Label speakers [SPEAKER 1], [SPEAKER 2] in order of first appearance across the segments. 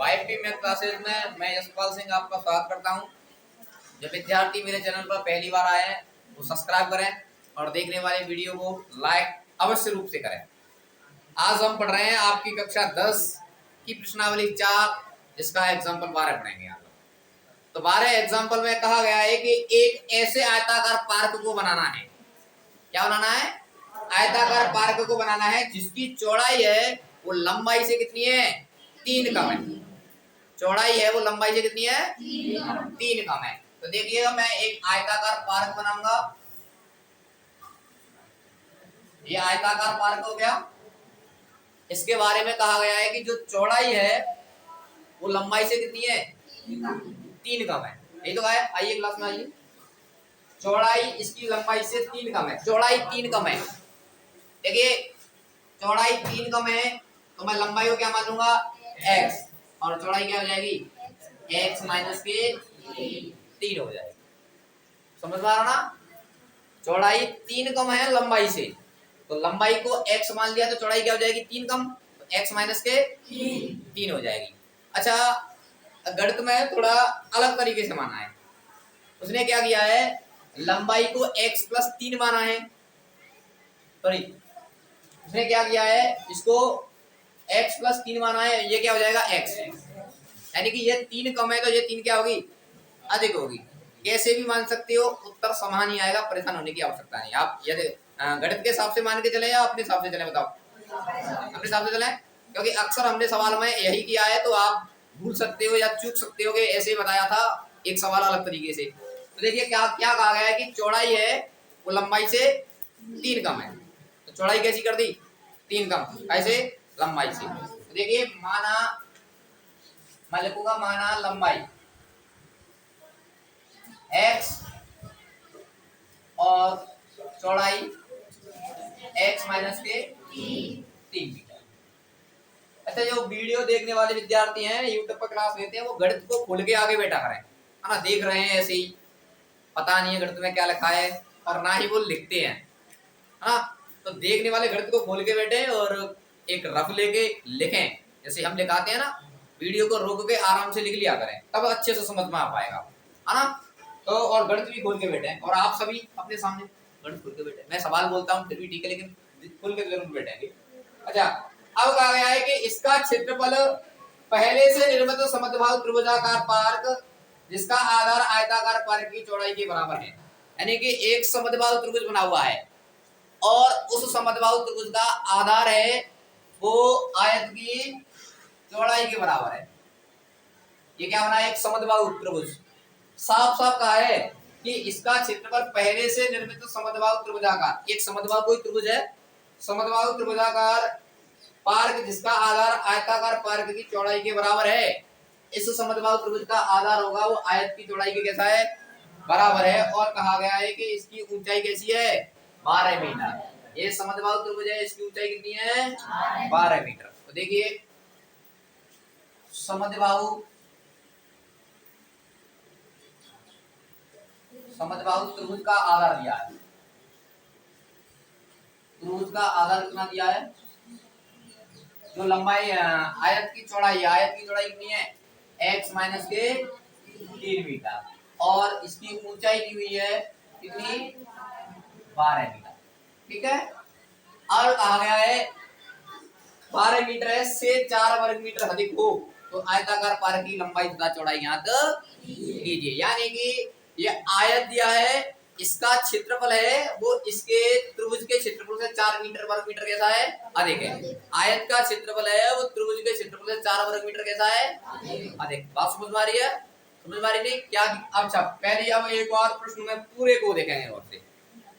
[SPEAKER 1] 5T math classes में मैं यशपाल सिंह आपका स्वागत करता हूं। जो विद्यार्थी मेरे चैनल पर पहली बार आए हैं वो सब्सक्राइब करें और देखने वाले वीडियो को लाइक अवश्य रूप से करें। आज हम पढ़ रहे हैं आपकी कक्षा 10 की प्रश्नावली 4, जिसका एग्जाम्पल 12 पढ़ेंगे आप लोग। तो 12 एग्जाम्पल में कहा गया है कि एक ऐसे आयताकार पार्क को बनाना है। क्या बनाना है? आयताकार पार्क को बनाना है जिसकी चौड़ाई है वो लंबाई से कितनी है? 3 कम है। चौड़ाई है वो लंबाई से कितनी है? 3 कम है। तो देखिएगा, मैं एक आयताकार पार्क बनाऊंगा। ये आयताकार पार्क हो गया। इसके बारे में कहा गया है कि जो चौड़ाई है वो लंबाई से कितनी है? 3 कम है। यही तो है। आइए क्लास में आइए। चौड़ाई इसकी लंबाई से 3 कम है। चौड़ाई 3 कम है। देखिए, चौड़ाई 3 कम है तो मैं लंबाई को क्या मान लूंगा? x, और चौड़ाई क्या हो जाएगी? x माइनस के 3 हो जाएगी। समझ में आ रहा ना? चौड़ाई 3 कम है लंबाई से, तो लंबाई को x मान लिया तो चौड़ाई क्या हो जाएगी? 3 कम, तो x माइनस के 3 हो जाएगी। अच्छा, गणित में थोड़ा अलग तरीके से माना है। उसने क्या किया है? लंबाई को x प्लस 3 माना है। सॉरी, उसने क्या किया है? इसको x प्लस 3 माना है। ये क्या हो जाएगा? x, यानी कि ये 3 कम है तो ये 3 क्या होगी? अधिक होगी। कैसे भी मान सकते हो, उत्तर समान ही आएगा, परेशान होने की आवश्यकता नहीं। आप यदि गणित के हिसाब से मान के चले या अपने हिसाब से चले? बताओ। अपने हिसाब से चले, क्योंकि अक्सर हमने सवाल में यही किया है, तो आप भूल सकते हो या चूक सकते हो कि ऐसे ही बताया था एक सवाल अलग तरीके से। तो देखिए क्या क्या कहा गया है कि चौड़ाई है वो लंबाई से 3 कम है। तो चौड़ाई कैसी कर दी? 3 कम। कैसे? लंबाई से। तो देखिए, माना, मैं लिखूंगा माना लंबाई x और चौड़ाई x माइनस के 3 मीटर। अच्छा, जो वीडियो देखने वाले विद्यार्थी हैं, यूट्यूब पर क्लास लेते हैं, वो गणित को खोल के आगे बैठा करें, है ना? देख रहे हैं ऐसे ही, पता नहीं है गणित में क्या लिखा है, और ना ही वो लिखते हैं, है ना? तो देखने वाले गणित को खोल के बैठे और एक रफ लेके लिखें, जैसे हम लिखाते हैं ना। वीडियो को रोक के आराम से लिख लिया करें, तब अच्छे से समझ में आ पाएगा, है ना? तो और गणित भी खोल के बैठे, और आप सभी अपने सामने गणित खोल के बैठे। मैं सवाल बोलता हूँ फिर भी ठीक है, लेकिन खोल के जरूर बैठेंगे। अच्छा, अब कहा गया है कि इसका क्षेत्रफल पहले से निर्मित समद्विबाहु त्रिभुजाकार पार्क जिसका आधार आयताकार पार्क की चौड़ाई के बराबर है। यानी कि एक समद्विबाहु त्रिभुज बना हुआ है और उस समद्विबाहु त्रिभुज का आधार है वो आयत की चौड़ाई के बराबर है। ये क्या बना है? एक समद्विबाहु त्रिभुज। साफ साफ कहा है कि इसका क्षेत्रफल पहले से निर्मित समद्विबाहु त्रिभुजाकार, एक समद्विबाहु कोई त्रिभुज है, समद्विबाहु त्रिभुजाकार पार्क जिसका आधार आयताकार पार्क की चौड़ाई के बराबर है। इस समद्विबाहु त्रिभुज का आधार होगा वो आयत की चौड़ाई के कैसा है? बराबर है। और कहा गया है कि इसकी ऊंचाई कैसी है? 12 मीटर। ये समद्विबाहु त्रिभुज है, इसकी ऊंचाई कितनी है? 12 मीटर। तो देखिए, समद्विबाहु त्रिभुज का आधार दिया है। त्रिभुज का आधार कितना दिया है? जो लंबाई आयत की चौड़ाई कितनी है? x माइनस के 3 मीटर, और इसकी ऊंचाई दी हुई है कितनी? 12 मीटर। ठीक है। और कहा गया है 12 मीटर है से 4 वर्ग मीटर अधिक हो तो आयताकार पार्क की लंबाई तथा चौड़ाई ज्ञात कीजिए। यानी कि ये आयत दिया है, इसका क्षेत्रफल है वो इसके त्रिभुज के क्षेत्रफल से 4 मीटर वर्ग मीटर कैसा है? अधिक है। आयत का क्षेत्रफल है वो त्रिभुज के क्षेत्रफल से 4 वर्ग मीटर कैसा है? अधिक। बात समझ में आ रही है? समझ में आ रही नहीं क्या? अच्छा, पहले अब एक बार प्रश्न में पूरे को देखेंगे और से।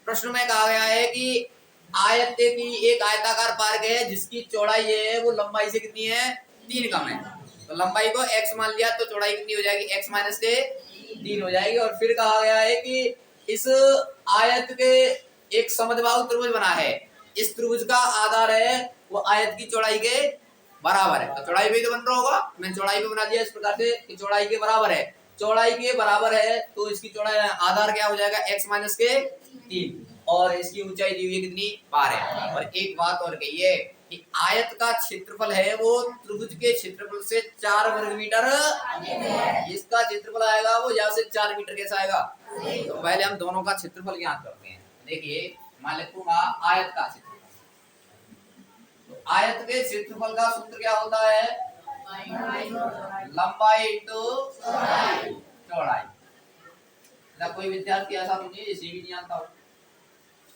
[SPEAKER 1] प्रश्न में कहा गया है कि आयत की एक आयताकार पार्क है जिसकी चौड़ाई है वो लंबाई से कितनी है? 3 कम है। तो लंबाई को x मान लिया तो चौड़ाई कितनी हो जाएगी? x माइनस के 3 हो जाएगी। और फिर कहा गया है कि इस आयत के एक समद्विबाहु त्रिभुज बना है, इस त्रिभुज का आधार है वो आयत की चौड़ाई के बराबर है। तो चौड़ाई भी तो बन रहा होगा, मैंने चौड़ाई भी बना दिया इस प्रकार से कि चौड़ाई के बराबर है। चौड़ाई के बराबर है तो इसकी चौड़ाई आधार क्या हो जाएगा? x माइनस के 3, और इसकी ऊंचाई दी हुई है कितनी? 12। और एक बात और कही है कि आयत का क्षेत्रफल है वो त्रिभुज के क्षेत्रफल से 4 वर्ग मीटर, इसका क्षेत्रफल आएगा वो यहाँ से 4 मीटर कैसा आएगा। तो पहले हम दोनों का क्षेत्रफल ज्ञात करते हैं। देखिए मान लिखूंगा आयत का क्षेत्रफल, तो आयत के क्षेत्रफल का सूत्र क्या होता है, लंबाई इंटू चौड़ाई। कोई विद्यार्थी ऐसा तो नहीं जिसे भी नहीं आता हो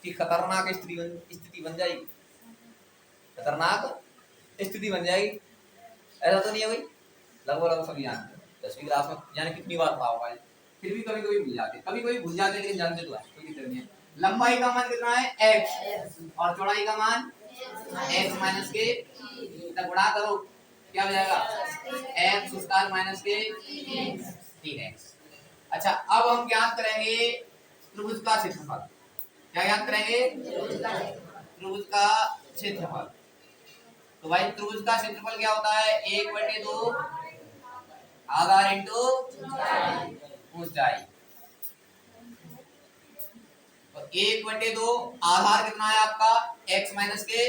[SPEAKER 1] कि खतरनाक स्थिति बन जाएगी, खतरनाक स्थिति बन जाएगी, ऐसा तो नहीं है भाई। लगभग सभी जानते हैं, 10वीं क्लास में जाने कितनी बार था होगा, फिर भी कभी कभी भूल जाते, लेकिन जानते तो है, कोई दिक्कत नहीं है। लंबाई का मान कितना है x और चौड़ाई का मान x माइनस के, गुणा करो क्या हो जाएगा x स्क्वायर माइनस के 3x। अच्छा अब हम ज्ञात करेंगे त्रिभुज का क्षेत्रफल। क्या ज्ञात करेंगे, त्रिभुज का क्षेत्रफल। तो भाई त्रिभुज का क्षेत्रफल क्या होता है, 1/2 आधार इंटू ऊंचाई। और 1/2 आधार कितना है आपका x माइनस के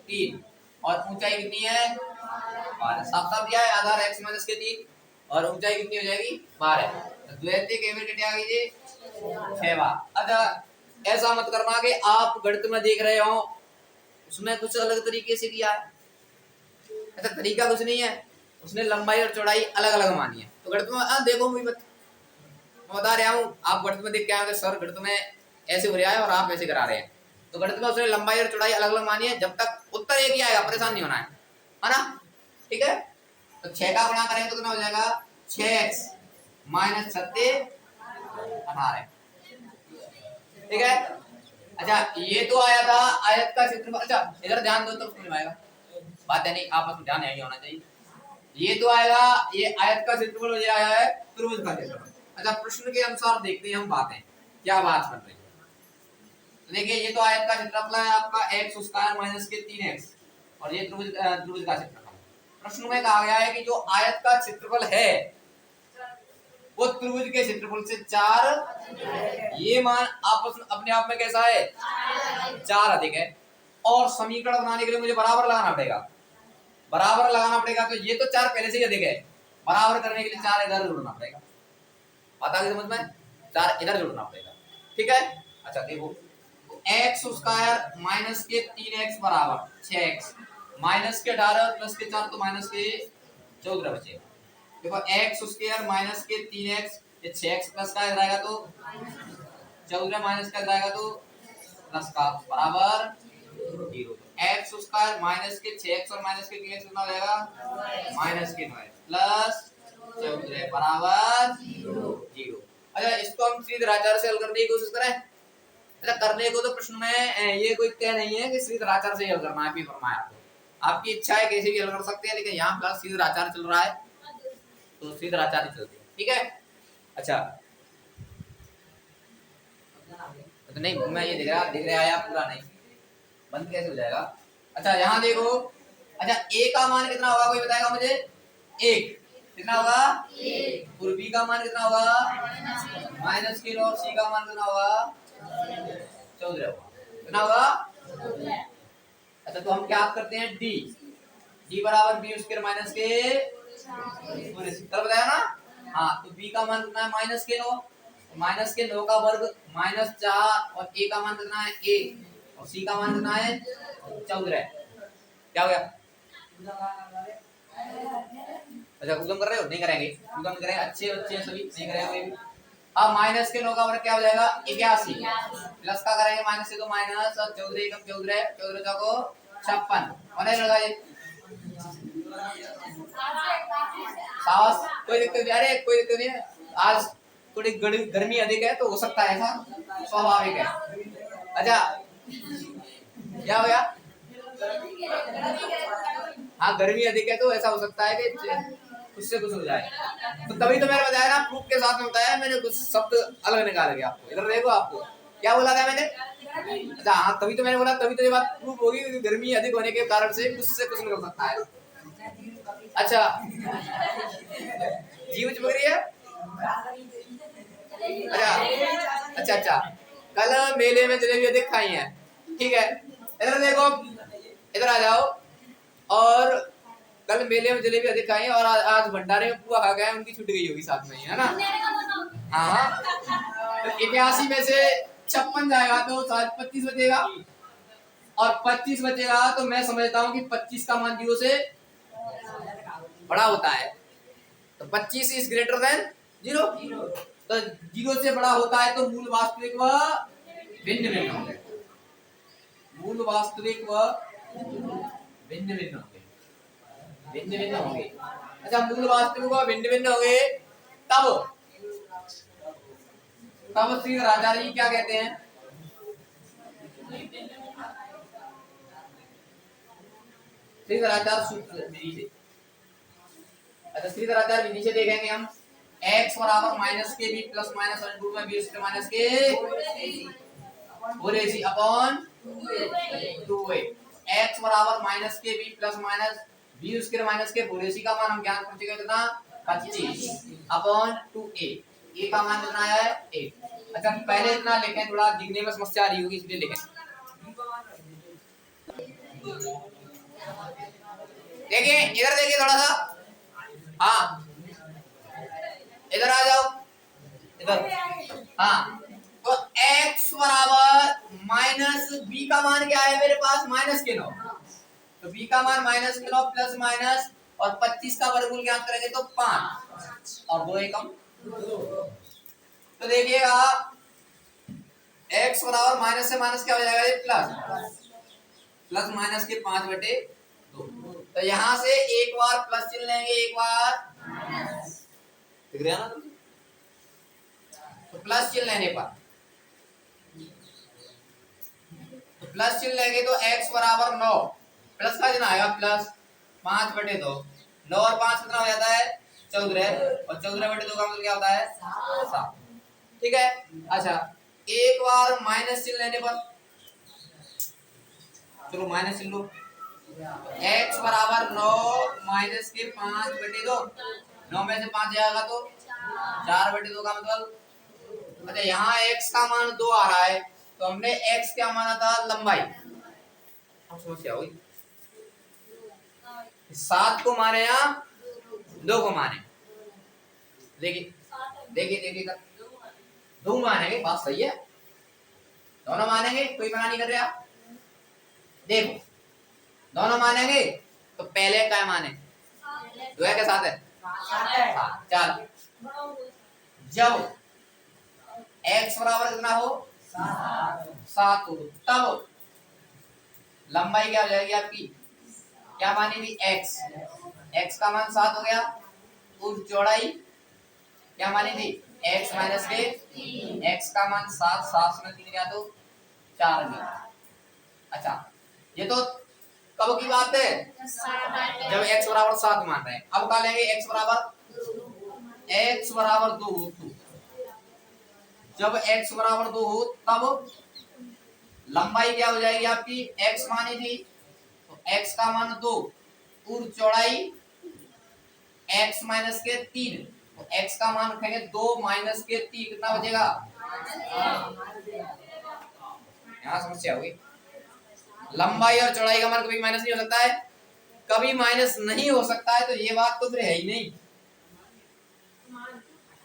[SPEAKER 1] 3 और ऊंचाई कितनी है 12। साफ साफ दिया है आधार x माइनस के 3 और ऊंचाई कितनी हो जाएगी 12। तो द्वैतीय केवल क्या कीजिए 6 बार। अच्छा ऐसा मत करना कि आप गणित में देख रहे हो उसमें कुछ अलग तरीके से किया है, ऐसा तरीका कुछ नहीं है, उसने लंबाई और चौड़ाई अलग अलग मानी है। तो गणित में देखो मैं बता रहा हूँ, आप गणित में देख के आए सर गणित में ऐसे हो रहा है और आप ऐसे करा रहे हैं, तो गणित में उसने लंबाई और चौड़ाई अलग अलग मानी है। जब तक उत्तर एक ही आएगा परेशान नहीं होना है ना, ठीक है। तो 6 का गुणा करेंगे तो कितना हो जाएगा 6x माइनस 36 18, ठीक है। अच्छा ये तो आया था आयत का क्षेत्रफल। अच्छा इधर ध्यान दो तो समझ में आएगा, बात है नहीं आपस में ध्यान यही होना चाहिए। ये तो आएगा, ये आयत का क्षेत्रफल ये आया है त्रिभुज का क्षेत्रफल। अच्छा प्रश्न के अनुसार देखते हैं हम बातें क्या बात बन रही है। देखिए ये तो आयत का क्षेत्रफल है आपका x स्क्वायर माइनस के 3x और ये त्रिभुज का क्षेत्रफल। प्रश्न में कहा गया है कि जो आयत का क्षेत्रफल है वो त्रिभुज के क्षेत्रफल से 4, ये मान आपस में अपने आप में कैसा है 4 अधिक है। और समीकरण बनाने के लिए मुझे बराबर लगाना पड़ेगा, बराबर लगाना पड़ेगा। तो ये तो 4 पहले से ही अधिक है, बराबर करने के लिए 4 इधर जोड़ना पड़ेगा। पता है समझ में, 4 इधर जोड़ना पड़ेगा, ठीक है। अच्छा देखो x स्क्वायर माइनस के 3x बराबर 6x माइनस के 18 प्लस के 4 तो माइनस के 14 बचेगा। देखो x स्क्वायर माइनस के 3x, ये 6x प्लस का रहेगा तो 14 माइनस का रहेगा तो प्लस का बराबर 0। x स्क्वायर माइनस के 6x और माइनस के 3x कितना हो जाएगा माइनस के 9 प्लस 14 बराबर 0। अच्छा इसको हम श्रीधराचार्य से हल करने की कोशिश करें। अच्छा करने को तो प्रश्न में ये कोई तय नहीं है कि श्रीधराचार्य से हल करना है, फरमाया आपकी इच्छा है कैसे भी हल कर सकते हैं, लेकिन यहाँ फिलहाल श्रीधराचार्य चल रहा है तो श्रीधराचार्य चलते हैं, ठीक है। अच्छा तो नहीं मैं ये दिख रहा है पूरा नहीं बंद कैसे हो जाएगा। अच्छा यहाँ देखो, अच्छा a का मान कितना होगा कोई बताएगा मुझे, 1 कितना होगा और b का मान कितना होगा माइनस के और c का मान कितना होगा 14 होगा, कितना होगा। अच्छा तो हम क्या करते हैं d बराबर b स्क्वायर माइनस के कल बताया ना। हाँ तो b का मान कितना है माइनस के 9, माइनस के 9 का वर्ग माइनस 4 और a का मान कितना है 1 और c का मान कितना है 14। क्या हो गया, अच्छा उद्गम कर रहे हो, नहीं करेंगे उद्गम करेंगे, अच्छे अच्छे सभी नहीं करेंगे। अब माइनस के 9 का वर्ग क्या हो जाएगा 81 प्लस का करेंगे माइनस से तो माइनस और 14 कम 14 14 को 56 और लगाइए साहस कोई दिक्कत नहीं, अरे कोई दिक्कत नहीं है, आज थोड़ी गर्मी अधिक है तो हो सकता है ऐसा स्वाभाविक है। अच्छा क्या हो गया, हाँ गर्मी अधिक है तो ऐसा हो सकता है कि उससे कुछ हो जाए, तो तभी तो मैंने बताया ना प्रूफ के साथ में बताया, मैंने कुछ शब्द अलग निकाल के आपको इधर देखो आपको क्या बोला था मैंने। अच्छा हाँ तभी तो मैंने बोला, तभी तो ये बात प्रूफ होगी कि गर्मी अधिक होने के कारण से कुछ निकल सकता है। अच्छा जीव चिपक रही है। अच्छा कल मेले में जलेबी अधिक खाई है, ठीक है। इधर देखो इधर आ जाओ। और कल मेले में जलेबी अधिक खाई और आज भंडारे में पुआ खा गए, उनकी छूट गई होगी साथ में, है ना? हाँ, तो 81 में से 56 जाएगा तो 25 बचेगा, और 25 बचेगा तो मैं समझता हूँ कि 25 का मान 0 से बड़ा होता है, तो 25 इज ग्रेटर देन 0। तो 0 से बड़ा होता है तो मूल वास्तविक व भिन्न भिन्न होंगे, मूल वास्तविक व भिन्न भिन्न होंगे, भिन्न भिन्न होंगे। अच्छा, मूल वास्तविक व भिन्न भिन्न होंगे तब श्रीधराचार्य जी क्या कहते हैं? श्रीधराचार्य सूत्र विधि से, अच्छा श्रीधराचार्य विधि से देखेंगे हम। x बराबर माइनस के बी प्लस माइनस रूट में बी स्क्वायर माइनस के whole AC upon 2a। x बराबर माइनस के b plus minus b square minus के होल AC का मान हम ज्ञात कर चुके हैं कितना? 25 अपॉन 2a। a का मान कितना है? 8। अच्छा पहले इतना लिखें, थोड़ा दिखने में समस्या आ रही होगी इसलिए लिखें। देखिए इधर देखिए थोड़ा सा, हाँ इधर आ जाओ, इधर, हाँ तो x बराबर माइनस b का मान क्या है मेरे पास? माइनस के 9, तो b का मान माइनस के 9 प्लस माइनस और 25 का वर्गमूल ज्ञात करेंगे तो 5 और 2 एकम। तो देखिएगा x बराबर माइनस से माइनस क्या हो जाएगा? ये प्लस माइनस के 5/2। तो यहाँ से एक बार प्लस चिन्ह लेंगे, एक बार दिख रहा है ना? तो प्लस चिन्ह लेने पर, तो प्लस चिन्ह लेंगे तो x बराबर 9, प्लस का चिन्ह आएगा प्लस 5/2। 9 और 5 कितना हो जाता है? 14, और 14/2 का मतलब क्या होता है? 7। ठीक है। अच्छा एक बार माइनस चिन्ह लेने पर, चलो माइनस चिन्ह लो, x बराबर 9 माइनस के 5/2, 9 में से 5 जाएगा तो 4/2 का मतलब। अच्छा यहाँ x का मान 2 आ रहा है, तो हमने x क्या माना था? लंबाई। अब समस्या हुई, 7 को माने या 2 को माने? देखिए देखिए देखिए, 2 मानेंगे, बात सही है, दोनों मानेंगे, कोई मना नहीं कर रहा। देखो दोनों मानेंगे तो पहले क्या माने? 2 है के 7 है? 4। जब x बराबर कितना हो? 7 हो तब लंबाई क्या हो जाएगी आपकी? क्या मानी थी? x का मान 7 हो गया, और चौड़ाई क्या मानी थी? x माइनस के, x का मान 7, 7 में 3 गया तो 4 गया। अच्छा ये तो कब की बात है? जब x बराबर 7 मान रहे हैं। अब क्या लेंगे? x बराबर 2 हो, जब x बराबर 2 हो तब लंबाई क्या हो जाएगी आपकी? x मानी थी तो x का मान 2 और चौड़ाई x माइनस के 3, तो x का मान रखेंगे 2 माइनस के 3, कितना बचेगा? यहाँ समस्या होगी। लंबाई और चौड़ाई का मान कभी माइनस नहीं हो सकता है, कभी माइनस नहीं हो सकता है, तो ये बात तो फिर है ही नहीं,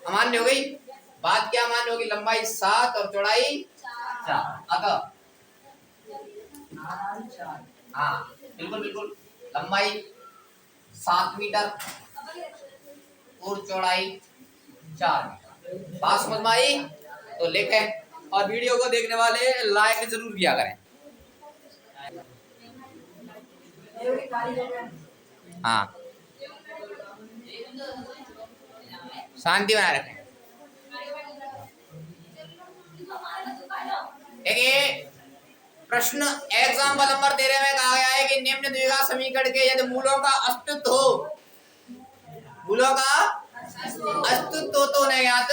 [SPEAKER 1] अमान्य हो गई। बात क्या मान्य होगी? लंबाई 7 और चौड़ाई 4। अतः हाँ बिल्कुल बिल्कुल, लंबाई 7 मीटर और चौड़ाई 4 मीटर। बात समझ में आई? तो लिखें, और वीडियो को देखने वाले लाइक जरूर किया करें। हाँ शांति बनाए रखें। देखिए प्रश्न एग्जाम्पल नंबर 13 में कहा गया है कि निम्न द्विघात समीकरण के यदि मूलों का अस्तित्व हो, मूलों का अस्तित्व तो नहीं ज्ञात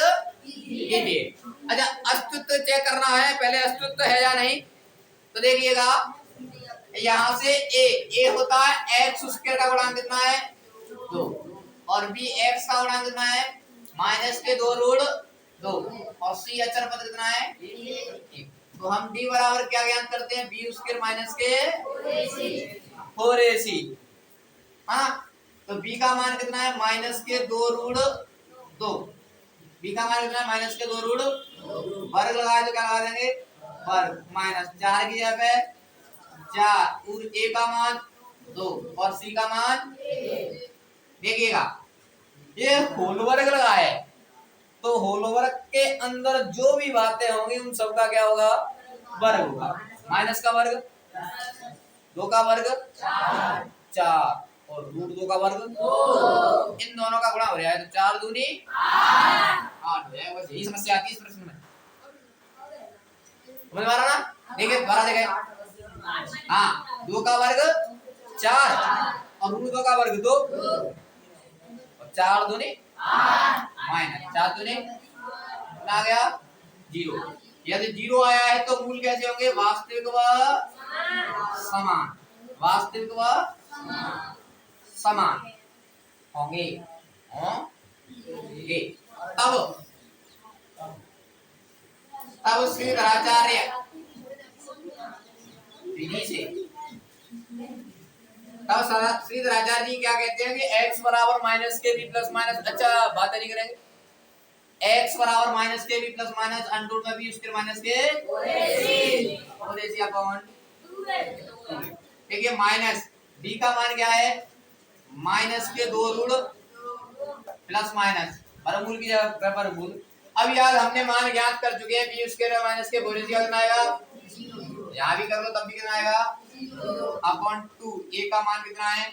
[SPEAKER 1] कीजिए। अच्छा अस्तित्व चेक करना है पहले, अस्तित्व है या नहीं। तो देखिएगा यहाँ से a होता है x स्क्वायर का गुणांक कितना है? 2, और b x का गुणांक कितना है? माइनस के 2 रूट 2, और c अचर पद कितना है? 1। तो हम d बराबर क्या ज्ञात करते हैं? b स्क्वायर माइनस के 4ac, हाँ। तो b का मान कितना है माइनस के 2√2, b का मान कितना है माइनस के 2√2, वर्ग लगाए तो क्या लगा देंगे वर्ग, माइनस 4 की जगह पे 4 और a का मान 2 और c का मान, देखिएगा ये होल वर्ग लगा है, तो होल वर्ग के अंदर जो भी बातें होंगी उन सब का क्या होगा वर्ग होगा। माइनस का वर्ग 2 का वर्ग 4 और √2 का वर्ग 2, इन दोनों का गुणा हो रहा है तो 4 दूनी 8 हो जाएगा। बस यही समस्या आती है इस प्रश्न में, समझ में आ रहा ना। देखिए दोबारा देखें, हाँ 2 का वर्ग 4 और √2 का वर्ग 2 और 4 दूनी माइनस 4 दूनी आ गया 0। यदि 0 आया है तो मूल कैसे होंगे वास्तविक व समान, वास्तविक व समान होंगे, होंगे। तब श्रीधराचार्य विधि से, तब श्रीधराचार्य जी क्या कहते हैं कि x बराबर माइनस के बी प्लस माइनस, अच्छा बात नहीं करेंगे, x बराबर माइनस के बी प्लस माइनस अंडर में बी स्क्वायर माइनस के 4ac अपॉन 2। देखिए माइनस b का मान क्या है माइनस के 2 प्लस माइनस वर्गमूल की जगह वर्गमूल। अब यार हमने मान ज्ञात कर चुके हैं बी स्क्वायर माइनस के 4ac कितना आएगा, यहाँ भी कर लो तब भी कितना आएगा अपॉन 2, a का मान कितना है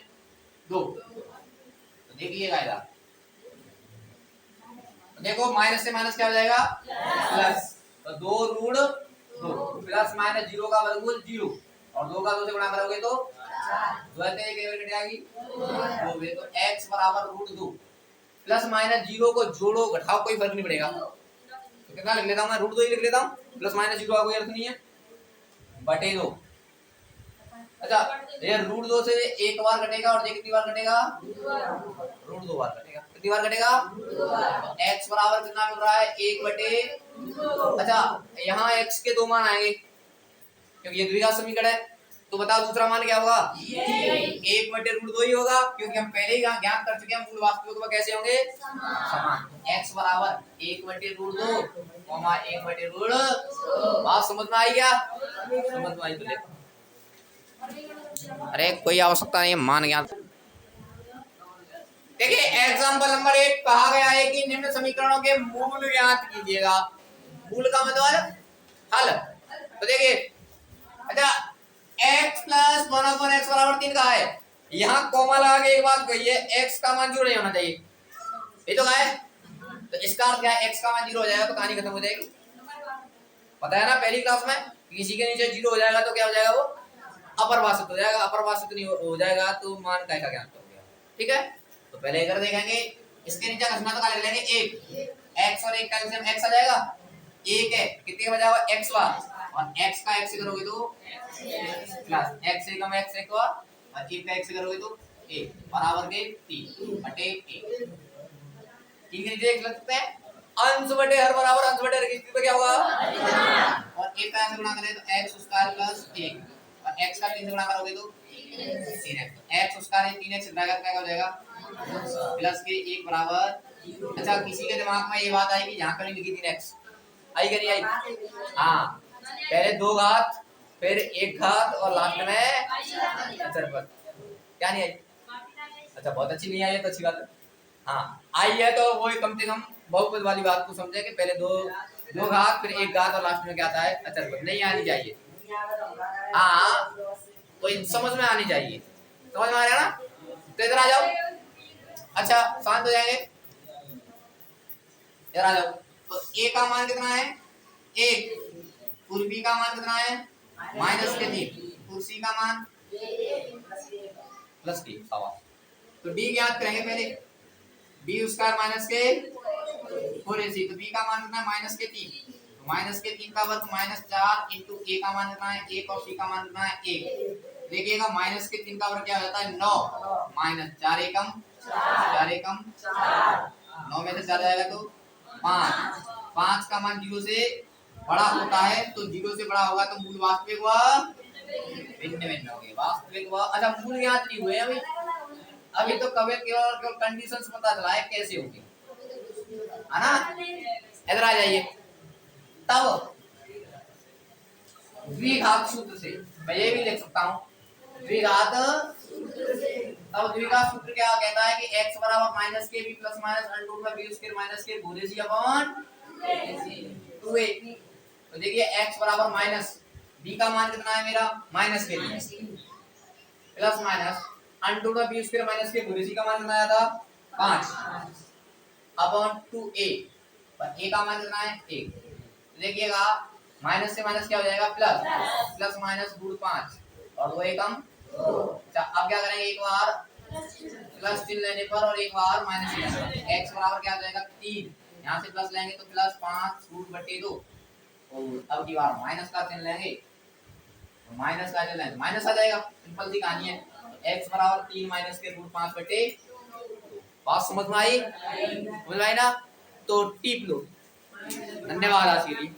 [SPEAKER 1] 2। तो देखिएगा इधर, देखो माइनस से माइनस क्या हो जाएगा प्लस, तो 2√2 प्लस माइनस 0 का वर्गमूल 0 और 2 का 2 से गुणा करोगे तो 2 है एक कट जाएगी 2, तो x बराबर √2 प्लस माइनस 0 को जोड़ो घटाओ कोई फर्क नहीं पड़ेगा, तो कितना लिख लेता हूं मैं √2 ही लिख लेता हूं, प्लस माइनस 0 का कोई अर्थ नहीं है बटे 2। अच्छा ये √2 से एक बार कटेगा और ये कितनी बार कटेगा √2 बार कटेगा, कितनी बार कटेगा तो x बराबर कितना मिल रहा है 1/2। अच्छा यहाँ x के 2 मान आएंगे क्योंकि ये द्विघात समीकरण है, तो बताओ दूसरा मान क्या होगा 1/√2 ही होगा, क्योंकि हम पहले ही ज्ञात कर चुके हैं मूल वास्तविक कैसे होंगे समान। x बराबर 1/√2 1/√2। बात समझ में आई क्या, समझ में आई तो देखो, अरे कोई आवश्यकता नहीं है मान ज्ञात। देखिए एग्जाम्पल नंबर 1 कहा गया है कि निम्न समीकरणों के मूल ज्ञात कीजिएगा, मूल का मतलब हल। तो देखिए अच्छा x प्लस 1/x बराबर 3 का है, यहाँ कॉमा लगा के एक बात कही है x का मान 0 नहीं होना चाहिए, ये तो है, तो इसका अर्थ क्या है x का मान 0 हो जाएगा तो कहानी खत्म हो जाएगी। पता है ना पहली क्लास में किसी के नीचे 0 हो जाएगा तो क्या हो जाएगा वो अपरिभाषित हो जाएगा, अपरिभाषित नहीं हो जाएगा तो मान का ज्ञान कर गया, ठीक है। तो पहले कर देखेंगे इसके नीचे घसना तो लिख लेंगे 1 x और 1 का एलसीएम x आ जाएगा, 1 है कितने का बचा हुआ x बार और x का x से करोगे तो प्लस x से कम x एक बार और 1 का x से करोगे तो 1 बराबर के 3 बटे 1। ठीक है नीचे 1 लिख सकते हैं, अंश बटे हर बराबर अंश बटे हर की स्थिति में क्या होगा और 1 का से गुणा करें तो x स्क्वायर प्लस 1 और x का 3 से गुणा करोगे तो 3x, x square 3x bracket क्या हो जाएगा प्लस के 1 बराबर। अच्छा किसी के दिमाग में ये बात आई कि यहाँ पर लिखी 3x आई कि नहीं आई, हाँ पहले 2 घात फिर 1 घात और लास्ट में अचरपद, क्या नहीं आई, अच्छा बहुत अच्छी नहीं आई है तो अच्छी बात है, हाँ आई है तो वो कम से कम बहुपद वाली बात को समझे कि पहले 2 घात फिर 1 घात और लास्ट में क्या आता है अचरपद, नहीं आनी चाहिए, हाँ कोई समझ में आनी चाहिए, समझ में आ रहा है ना। तो इधर आ जाओ, अच्छा शांत हो जाएंगे, इधर आ जाओ। तो a का मान कितना है 1, और b का मान कितना है माइनस के 3, और c का मान प्लस के। तो d ज्ञात करेंगे पहले, b स्क्वायर माइनस के 4ac, तो b का मान कितना है माइनस के 3, तो माइनस के 3 का वर्ग -4 इंटू a का मान कितना है 1 और c का मान कितना है 1। देखिएगा माइनस के 3 का वर्ग क्या हो जाता है 9 माइनस 4 एकम 9 में से 4 जाएगा तो 5, 5 का मान 0 से बड़ा होता है, तो 0 से बड़ा होगा तो मूल वास्तविक व भिन्न भिन्न हो गए वास्तविक व अच्छा मूल ज्ञात नहीं हुए अभी अभी तो केवल केवल कंडीशंस पता चला है कैसे होगी है ना। इधर आ जाइए तब द्विघात सूत्र से मैं ये भी लिख सकता हूँ द्विघात तब द्विघात सूत्र क्या कहता है कि x बराबर माइनस के b plus minus under root b square minus के पूरे सी अपॉन 2a। तो देखिए x बराबर माइनस b का मान कितना है मेरा माइनस के plus minus under root b square minus के पूरे सी का मान कितना आया था 5 अपॉन 2a पर a का मान कितना है 1। देखिएगा माइनस से माइनस क्या हो जाएगा प्लस प्लस माइनस रूट 5 और वो एकम। अच्छा अब क्या करेंगे एक बार प्लस चिन्ह लेने पर और एक बार माइनस लेने पर x बराबर क्या हो जाएगा 3 यहाँ से प्लस लेंगे तो प्लस 5 रूट बटे 2 और अब की बार माइनस का चिन्ह लेंगे तो माइनस का चिन्ह लेंगे माइनस आ जाएगा सिंपल सी कहानी है। तो x बराबर 3 माइनस के रूट 5 बटे बात समझ में आई समझ आई ना तो टिप लो। धन्यवाद आज के लिए।